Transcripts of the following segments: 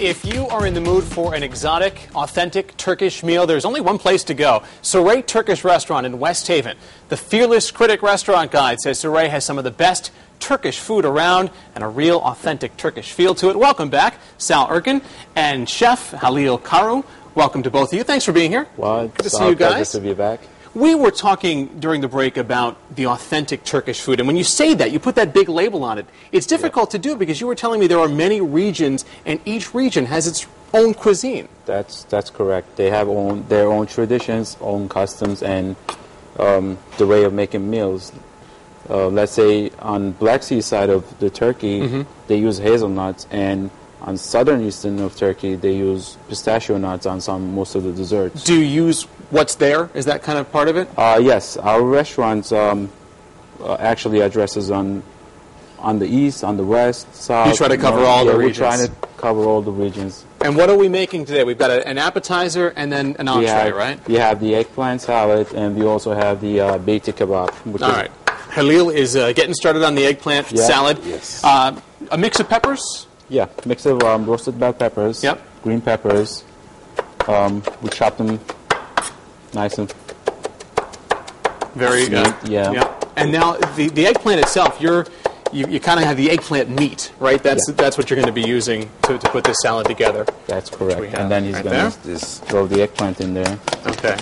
If you are in the mood for an exotic, authentic Turkish meal, there's only one place to go. Saray Turkish Restaurant in West Haven. The Fearless Critic Restaurant Guide says Saray has some of the best Turkish food around and a real authentic Turkish feel to it. Welcome back, Sal Erkin and Chef Halil Karu. Welcome to both of you. Thanks for being here. Well, good to see you guys. Good to be back. We were talking during the break about the authentic Turkish food, and when you say that, you put that big label on it. It's difficult to do because you were telling me there are many regions, and each region has its own cuisine. That's correct. They have their own traditions, own customs, and the way of making meals. Let's say on Black Sea side of the Turkey, they use hazelnuts, and on southern eastern of Turkey, they use pistachio nuts on most of the desserts. Do you use what's there? Is that kind of part of it? Yes. Our restaurants actually addresses on the east, on the west, south. You try to cover all the regions. We're trying to cover all the regions. And what are we making today? We've got an appetizer and then an entree, right? We have the eggplant salad, and we also have the beiti kebab. All right. Halil is getting started on the eggplant salad. Yes. A mix of peppers? Yeah, mix of roasted bell peppers, green peppers. We chop them nice and very good. Yeah. And now the eggplant itself, you kind of have the eggplant meat, right? That's what you're going to be using to put this salad together. That's correct. And then he's going to just throw the eggplant in there. Okay.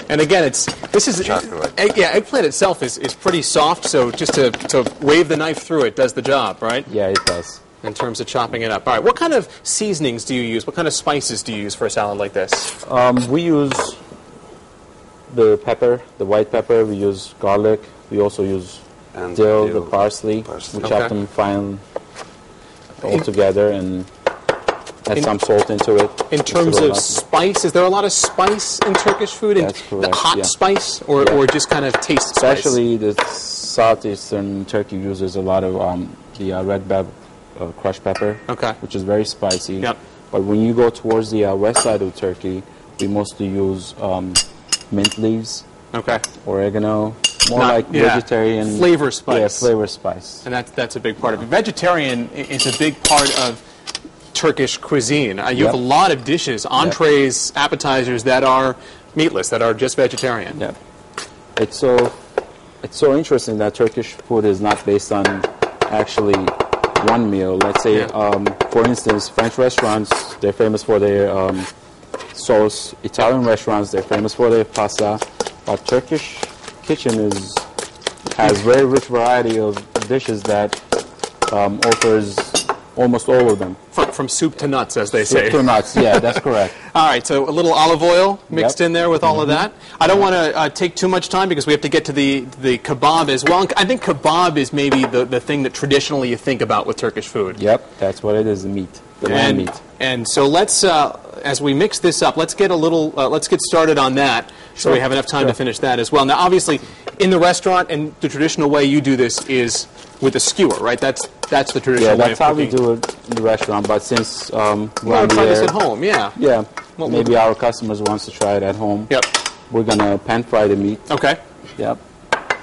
And again, eggplant itself is pretty soft, so just to wave the knife through it does the job, right? Yeah, it does. In terms of chopping it up. All right, what kind of seasonings do you use? What kind of spices do you use for a salad like this? We use the pepper, the white pepper. We use garlic. We also use dill, the parsley. We chop them fine all together and add some salt into it. In terms of spice, is there a lot of spice in Turkish food? That's correct. The hot spice or just kind of taste spice? Especially the southeastern Turkey uses a lot of the red bell crushed pepper, which is very spicy. Yep. But when you go towards the west side of Turkey, we mostly use mint leaves, oregano, more like vegetarian flavor spice. Yeah, flavor spice. And that's a big part of it. Vegetarian is a big part of Turkish cuisine. You have a lot of dishes, entrees, appetizers that are meatless, that are just vegetarian. Yeah. It's so interesting that Turkish food is not based on actually one meal. Let's say, for instance, French restaurants, they're famous for their sauce. Italian restaurants, they're famous for their pasta. But Turkish kitchen has very rich variety of dishes that offers almost all of them. From soup to nuts, as they say. Soup to nuts, yeah, that's correct. All right, so a little olive oil mixed in there with all of that. I don't want to take too much time because we have to get to the kebab as well. I think kebab is maybe the thing that traditionally you think about with Turkish food. Yep, that's what it is, the meat, the lamb meat. And so let's, as we mix this up, let's get started on that so we have enough time to finish that as well. Now, obviously, in the restaurant and the traditional way you do this is with a skewer, right? That's the traditional way of cooking. Yeah, that's how we do it in the restaurant, but since we're going to try this at home, yeah. Well, maybe our customers wants to try it at home. Yep. We're going to pan fry the meat. Okay. Yep.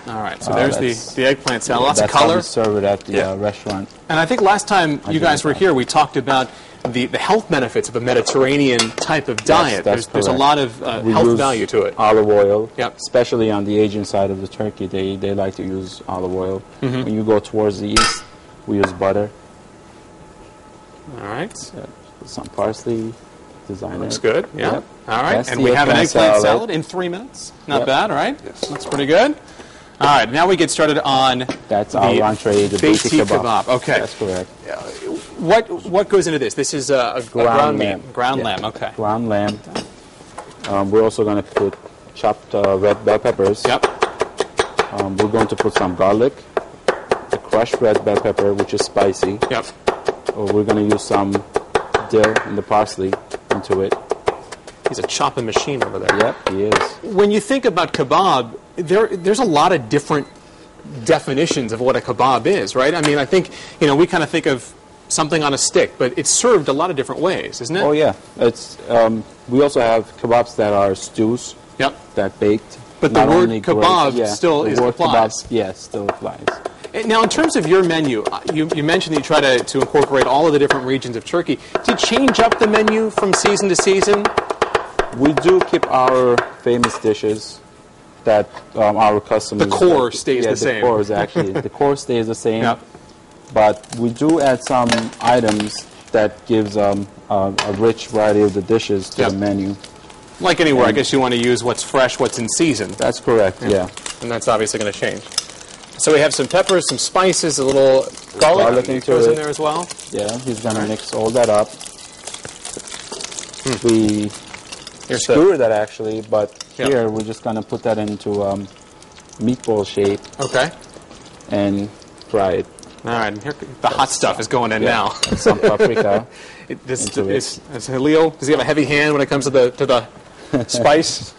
All right, so there's the eggplant salad. Lots of color. That's how we serve it at the restaurant. And I think last time you guys were here, we talked about the health benefits of a Mediterranean type of diet. There's a lot of health value to it. Olive oil, yep. Especially on the Asian side of the Turkey, they like to use olive oil. When you go towards the east, we use butter. All right. Put some parsley. Looks good, yeah. Yep. All right, and we have an eggplant salad in 3 minutes. Not bad, all right? Yes. Looks pretty good. All right, now we get started on our entree, the beiti kebab. Okay. That's correct. What goes into this? This is a ground lamb. Ground lamb, okay. Ground lamb. We're also going to put chopped red bell peppers. Yep. We're going to put some garlic, the crushed red bell pepper, which is spicy. Yep. We're going to use some dill and the parsley into it. He's a chopping machine over there. Yep, he is. When you think about kebab, there's a lot of different definitions of what a kebab is, right? I mean, I think, we kind of think of something on a stick, but it's served a lot of different ways, isn't it? Oh, yeah. It's we also have kebabs that are stews. Yep. That baked. But the word kebab still applies. Kebab, still applies. Now, in terms of your menu, you mentioned that you try to incorporate all of the different regions of Turkey. Do you change up the menu from season to season? We do keep our famous dishes that our customers... The core stays the same. The core is actually... the core stays the same. Yep. But we do add some items that gives a rich variety of the dishes to the menu. Like anywhere, I guess you want to use what's fresh, what's in season. That's correct, yeah. And that's obviously going to change. So we have some peppers, some spices, a little garlic goes in there as well. Yeah, he's going to mix all that up. We skewer that actually, but here we're just going to put that into meatball shape. Okay. And fry it. All right, here, the hot stuff is going in now. And some paprika. Leo, does he have a heavy hand when it comes to the spice?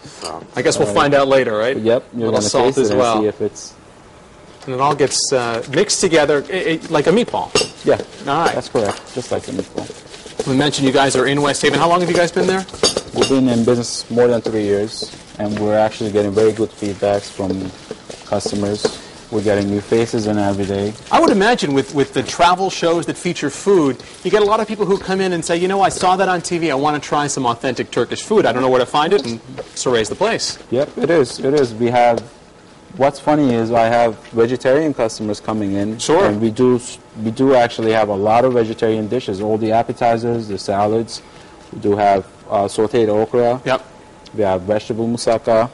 I guess we'll find out later, right? Yep, you're going to taste it and see if it's... And it all gets mixed together like a meatball. Yeah, all right. That's correct, just like a meatball. We mentioned you guys are in West Haven. How long have you guys been there? We've been in business more than 3 years, and we're actually getting very good feedbacks from customers. We're getting new faces in every day. I would imagine with the travel shows that feature food, you get a lot of people who come in and say, you know, I saw that on TV. I want to try some authentic Turkish food. I don't know where to find it, and Saray's the place. Yep, it is. It is. We have... What's funny is I have vegetarian customers coming in. Sure. And we do actually have a lot of vegetarian dishes. All the appetizers, the salads. We do have sauteed okra. Yep. We have vegetable moussaka.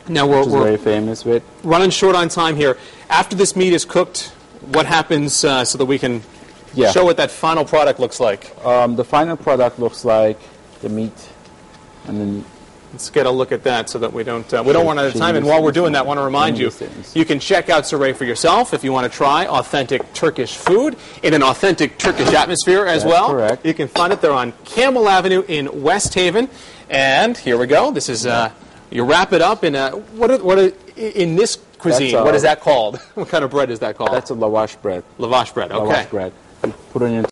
Now which is very famous with. Running short on time here. After this meat is cooked, what happens so that we can show what that final product looks like? The final product looks like the meat, and then let's get a look at that so that we don't run out of time. And while we're doing that, I want to remind you, you can check out Saray for yourself if you want to try authentic Turkish food in an authentic Turkish atmosphere as well. Correct. You can find it there on Campbell Avenue in West Haven. And here we go. This is you wrap it up in in this cuisine. What is that called? What kind of bread is that called? That's a lavash bread. Lavash bread. Okay. Lavash bread. You put it in